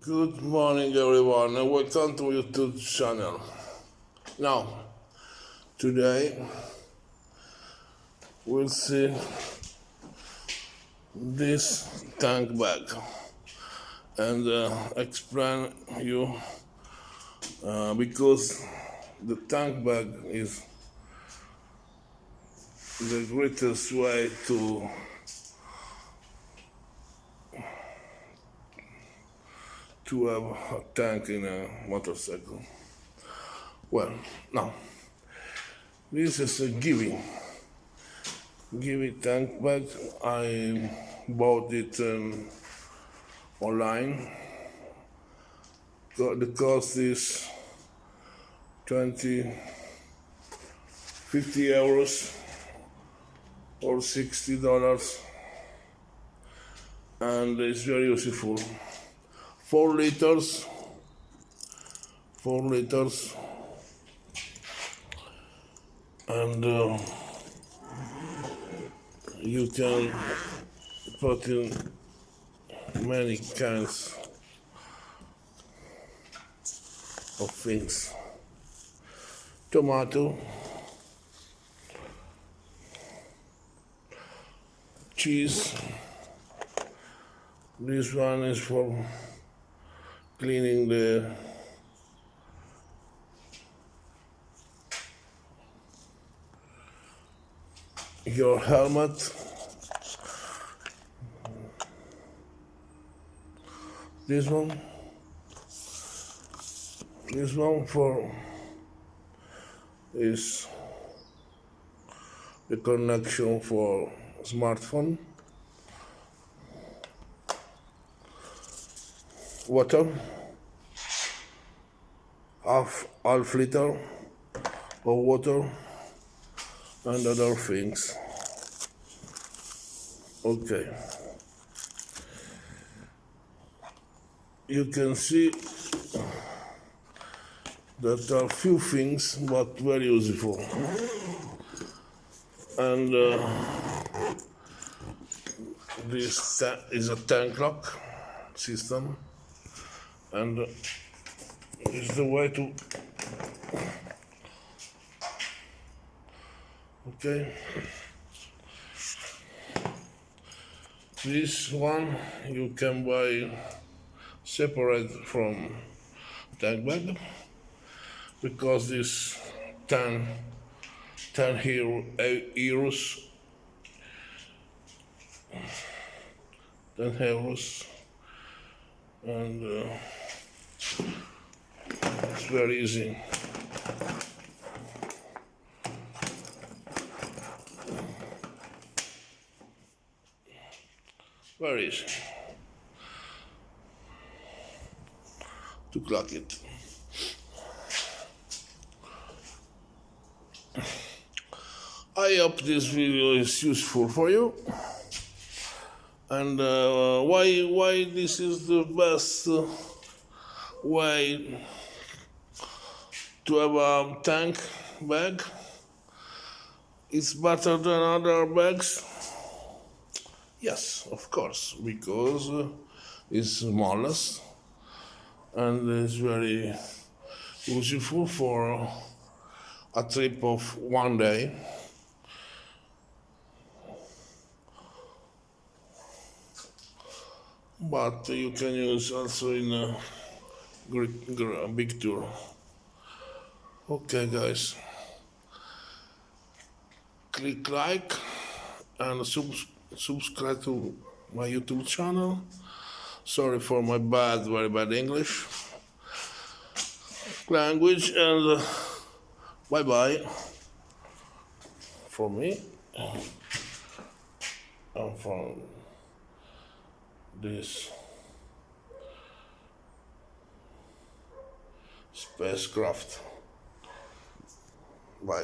Good morning, everyone, and welcome to YouTube channel. Now, today we'll see this tank bag and explain you because the tank bag is the greatest way to have a tank in a motorcycle. Well, now this is a Givi tank bag. I bought it online. The cost is 50 euros or $60, and it's very useful. 4 liters, and you can put in many kinds of things. Tomato, cheese. This one is for cleaning your helmet. This one for is the connection for smartphone. Water, half liter of water, and other things. Okay. You can see that there are few things, but very useful. And this is a tank lock system, and it's the way to. Okay. This one you can buy separate from tank bag because this 10 euros, 10 euros, and it's very easy. Very easy to clock it. I hope this video is useful for you, and why this is the best way to have a tank bag. It's better than other bags. Yes, of course, because it's smallest and it's very useful for a trip of one day. But you can use also in a big tour. Okay, guys, click like and subscribe to my YouTube channel. Sorry for my very bad English language, and bye bye for me and from this spacecraft.